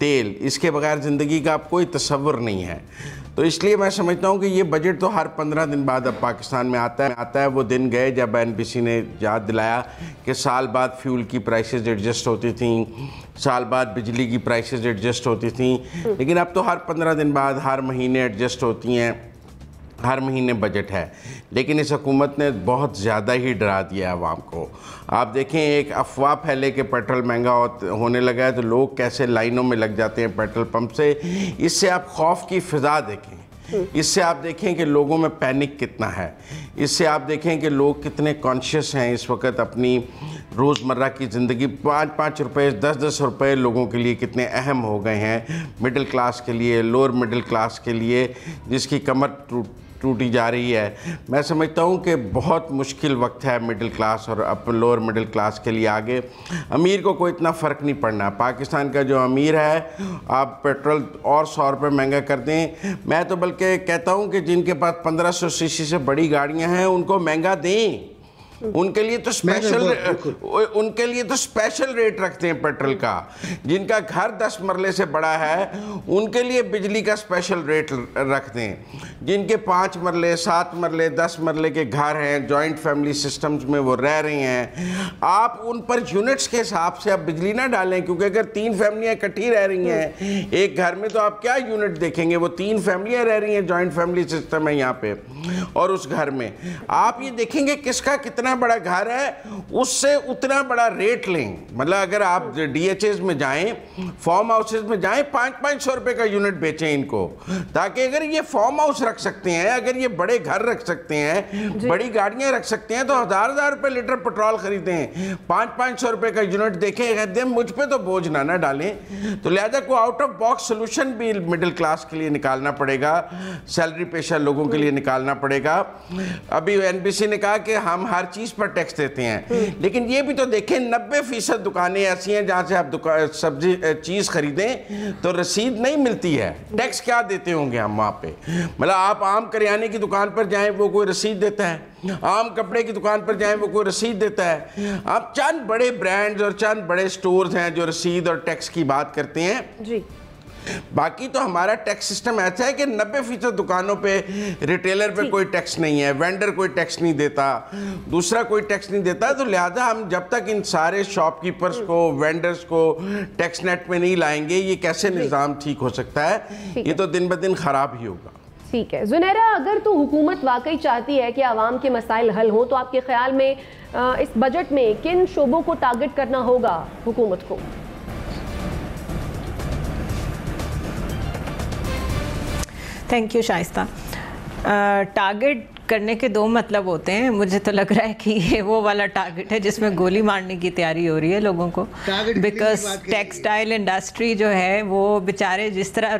تیل، اس کے بغیر زندگی کا اب کوئی تصور نہیں ہے. تو اس لیے میں سمجھتا ہوں کہ یہ بجٹ تو ہر 15 دن بعد اب پاکستان میں آتا ہے. وہ دن گئے جب NBC نے یاد دلایا کہ سال بعد فیول کی پرائسز ایڈجسٹ ہوتی تھیں، سال بعد بجلی کی پرائسز ایڈجسٹ ہوتی تھیں، لیکن اب تو ہر 15 دن بعد ہر مہینے ایڈجسٹ ہوتی ہیں، ہر مہینے بجٹ ہے. لیکن اس حکومت نے بہت زیادہ ہی ڈرا دیا ہے عوام کو. آپ دیکھیں ایک افواہ پھیلے کہ پیٹرول مہنگا ہونے لگا ہے تو لوگ کیسے لائنوں میں لگ جاتے ہیں پیٹرول پمپ سے. اس سے آپ خوف کی فضا دیکھیں، اس سے آپ دیکھیں کہ لوگوں میں پینک کتنا ہے، اس سے آپ دیکھیں کہ لوگ کتنے کانشیس ہیں اس وقت اپنی روزمرہ کی زندگی. 5 روپے 10 روپے لوگوں کے لیے کتنے اہم ہو گئے ہیں، مڈل کلاس کے لیے، لوور مڈل کلاس کے لیے جس کی کمر ٹوٹی جا رہی ہے. میں سمجھتا ہوں کہ بہت مشکل وقت ہے مڈل کلاس اور لوور مڈل کلاس کے لیے آگے. امیر کو کوئی اتنا فرق نہیں پڑنا. پاکستان کا جو امیر ہے آپ پیٹرول اور 100 روپے مہنگا کر دیں. میں تو بلکہ کہتا ہوں کہ جن کے پاس 1500 cc سے بڑی گاڑیاں ہیں ان کو مہنگا دیں. ان کے لیے تو اسپیشل ریٹ رکھتے ہیں پیٹرول کا. جن کا گھر 10 مرلے سے بڑا ہے ان کے لیے بجلی کا اسپیشل ریٹ رکھ دیں. جن کے 5 مرلے 7 مرلے 10 مرلے کے گھر ہیں، جوائنٹ فیملی سسٹمز میں وہ رہ رہی ہیں، آپ ان پر یونٹس کے حساب سے آپ بجلی نہ ڈالیں. کیونکہ اگر 3 فیملیاں اکٹھی رہ رہی ہیں ایک گھر میں تو آپ کیا یونٹ دیکھیں گے؟ وہ 3 فیملیاں رہ رہی ہیں، جوائنٹ فیملی سسٹم ہے یہاں پہ، اور اس گھر میں آپ یہ دیکھیں گے کس کا کتنا بڑا گھر ہے اس سے اتنا بڑا ریٹ لیں. مطلب اگر آپ DHAs میں جائیں، فارم ہاؤسز میں جائیں، 500 روپے کا یونٹ بیچیں ان کو، تاکہ اگر یہ فارم ہاؤس رکھ سکتے ہیں، اگر یہ بڑے گھر رکھ سکتے ہیں، بڑی گاڑیاں رکھ سکتے ہیں، تو 1000 روپے لیٹر پیٹرول خریدیں. 500 روپے کا یونٹ دیکھیں، کہتے ہیں مجھ پہ تو بوجھ نہ ڈالیں. تو لہذا کوئی آؤٹ آف باکس سلوشن بھی مڈل کلاس کے لیے نکالنا پڑے گا، سیلری پیشہ لوگوں کے لیے نکالنا پڑے گا. ابھی NBC نے کہا کہ ہم ہر چیز پر ٹیکس دیتے ہیں، لیکن یہ بھی تو دیکھیں 90% دکانیں ایسی ہیں جہاں سے آپ سبزی چیز خریدیں تو رسید نہیں ملتی ہے. ٹیکس کیا دیتے ہوں گے ہم وہاں پہ؟ مطلب آپ عام کریانے کی دکان پر جائیں وہ کوئی رسید دیتا ہے، عام کپڑے کی دکان پر جائیں وہ کوئی رسید دیتا ہے. آپ چند بڑے برانڈز اور چند بڑے سٹورز ہیں جو رسید اور ٹیکس کی بات کرتے ہیں. جی باقی تو ہمارا ٹیکس سسٹم ایسا ہے کہ 90% دکانوں پہ ریٹیلر پہ کوئی ٹیکس نہیں ہے، وینڈر کوئی ٹیکس نہیں دیتا، دوسرا کوئی ٹیکس نہیں دیتا. تو لہذا ہم جب تک ان سارے شاپ کیپرز کو، وینڈرز کو ٹیکس نیٹ میں نہیں لائیں گے یہ کیسے نظام ٹھیک ہو سکتا ہے؟ یہ تو دن بدن خراب ہی ہوگا. ٹھیک ہے زنیرہ، اگر تو حکومت واقعی چاہتی ہے کہ عوام کے مسائل حل ہوں تو آپ کے خیال میں اس بجٹ میں کن شعبوں کو ٹارگٹ کرنا ہوگا حکومت کو؟ Thank you Shaista. ٹارگٹ کرنے کے 2 مطلب ہوتے ہیں. مجھے تو لگ رہا ہے کہ یہ وہ والا ٹارگٹ ہے جس میں گولی مارنے کی تیاری ہو رہی ہے لوگوں کو، بیکاز ٹیکسٹائل انڈسٹری جو ہے وہ بیچارے جس طرح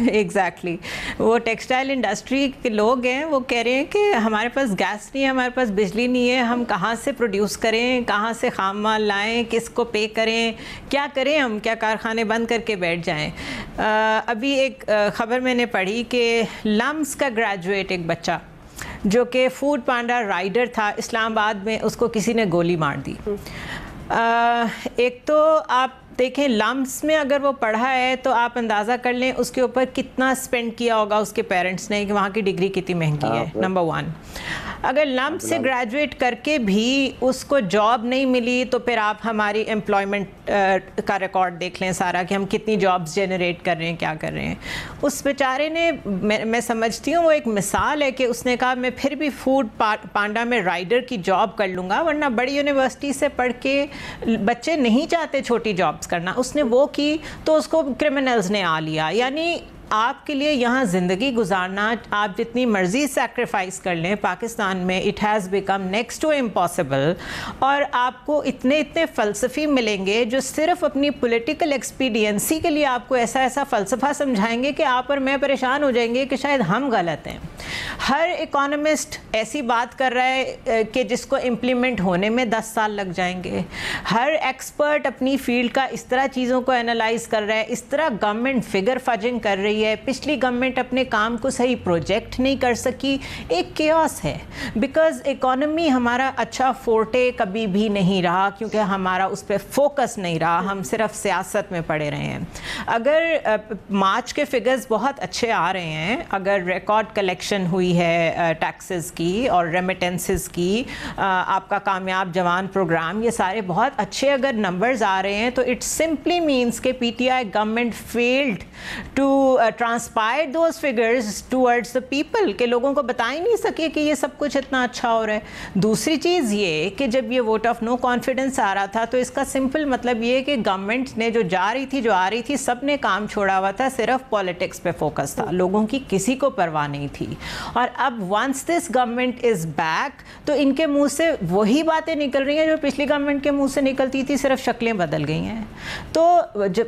ایگزیکٹلی وہ ٹیکسٹائل انڈسٹری کے لوگ ہیں وہ کہہ رہے ہیں کہ ہمارے پاس گیس نہیں ہے، ہمارے پاس بجلی نہیں ہے، ہم کہاں سے پروڈیوس کریں، کہاں سے خام مال لائیں، کس کو پے کریں، کیا کریں، ہم کیا کارخانے بند کر کے بیٹھ جائیں. ابھی ایک خبر میں نے پڑھی کہ لمس کا گریجویٹ ایک بچہ جو کہ فوڈ پانڈا رائڈر تھا اسلام آباد میں، اس کو کسی نے گولی مار دی. ایک تو آپ دیکھیں لمس میں اگر وہ پڑھا ہے تو آپ اندازہ کر لیں اس کے اوپر کتنا سپینڈ کیا ہوگا اس کے پیرنٹس نے کہ وہاں کی ڈگری کتنی مہنگی ہے. نمبر 1. اگر لمس سے گریجویٹ کر کے بھی اس کو جاب نہیں ملی تو پھر آپ ہماری امپلائمنٹ کا ریکارڈ دیکھ لیں سارا کہ ہم کتنی جابز جنریٹ کر رہے ہیں، کیا کر رہے ہیں. اس بیچارے نے، میں سمجھتی ہوں وہ ایک مثال ہے کہ اس نے کہا میں پھر بھی فوڈ پانڈا میں رائڈر کی جاب کر لوں گا، ورنہ بڑی یونیورسٹی سے پڑھ کے بچے نہیں چاہتے چھوٹی جابز کرنا. اس نے وہ کی تو اس کو کرمنلز نے آ لیا. یعنی آپ کے لیے یہاں زندگی گزارنا آپ جتنی مرضی سیکریفائس کر لیں پاکستان میں it has become next to impossible. اور آپ کو اتنے فلسفی ملیں گے جو صرف اپنی پولیٹیکل ایکسپیڈینسی کے لیے آپ کو ایسا فلسفہ سمجھائیں گے کہ آپ اور میں پریشان ہو جائیں گے کہ شاید ہم غلط ہیں. ہر اکانومسٹ ایسی بات کر رہا ہے کہ جس کو امپلیمنٹ ہونے میں 10 سال لگ جائیں گے. ہر ایکسپرٹ اپنی فیلڈ کا اس طرح چیزوں کو انالائز کر رہا ہے، اس طرح گورنمنٹ فگر فجنگ کر رہی ہے ہے, پچھلی گورنمنٹ اپنے کام کو صحیح پروجیکٹ نہیں کر سکی, ایک کیوس ہے. بیکاز اکانومی ہمارا اچھا فورٹے کبھی بھی نہیں رہا, کیونکہ ہمارا اس پہ فوکس نہیں رہا, ہم صرف سیاست میں پڑے رہے ہیں. اگر مارچ کے فگرز بہت اچھے آ رہے ہیں, اگر ریکارڈ کلیکشن ہوئی ہے ٹیکسز کی اور ریمیٹنسز کی, آپ کا کامیاب جوان پروگرام, یہ سارے بہت اچھے اگر نمبرز آ رہے ہیں, تو اٹ سمپلی مینس کہ P T I government failed to transpire those figures towards the people, کہ لوگوں کو بتا ہی نہیں سکے کہ یہ سب کچھ اتنا اچھا ہو رہا ہے. دوسری چیز یہ کہ جب یہ ووٹ آف نو کانفیڈنس آ رہا تھا, تو اس کا سمپل مطلب یہ کہ گورنمنٹ نے جو جا رہی تھی, جو آ رہی تھی, سب نے کام چھوڑا ہوا تھا, صرف پالیٹکس پہ فوکس تھا, لوگوں کی کسی کو پرواہ نہیں تھی. اور اب once this government is back, تو ان کے منہ سے وہی باتیں نکل رہی ہیں جو پچھلی گورنمنٹ کے منہ سے نکلتی تھی, صرف شکلیں بدل گئی ہیں. تو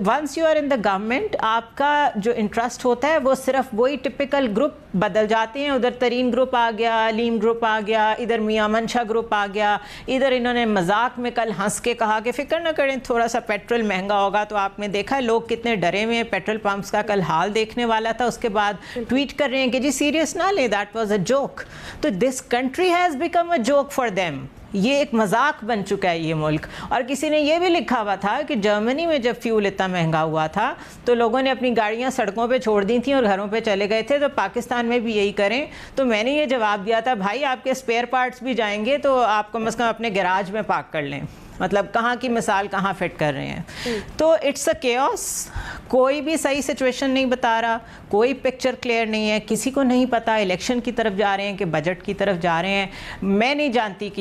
once you are in the government, آپ کا جو انٹرسٹ ہوتا ہے وہ صرف وہی ٹپیکل گروپ بدل جاتے ہیں. ادھر ترین گروپ آ گیا, علیم گروپ آ گیا, ادھر میاں منشا گروپ آ گیا, ادھر انہوں نے مذاق میں کل ہنس کے کہا کہ فکر نہ کریں تھوڑا سا پیٹرول مہنگا ہوگا. تو آپ نے دیکھا لوگ کتنے ڈرے ہوئے ہیں, پیٹرول پمپس کا کل حال دیکھنے والا تھا, اس کے بعد ٹویٹ کر رہے ہیں کہ جی سیریس نہ لیں, دیٹ واز اے جوک. تو this country has become a joke for them, یہ ایک مذاق بن چکا ہے یہ ملک. اور کسی نے یہ بھی لکھا ہوا تھا کہ جرمنی میں جب فیول اتنا مہنگا ہوا تھا تو لوگوں نے اپنی گاڑیاں سڑکوں پہ چھوڑ دی تھیں اور گھروں پہ چلے گئے تھے, تو پاکستان میں بھی یہی کریں. تو میں نے یہ جواب دیا تھا, بھائی آپ کے اسپیئر پارٹس بھی جائیں گے تو آپ کم از کم اپنے گیراج میں پارک کر لیں. مطلب کہاں کی مثال کہاں فٹ کر رہے ہیں. تو اٹس اے کیوس, کوئی بھی صحیح سچویشن نہیں بتا رہا, کوئی پکچر کلیئر نہیں ہے, کسی کو نہیں پتا الیکشن کی طرف جا رہے ہیں کہ بجٹ کی طرف جا رہے ہیں. میں نہیں جانتی کہ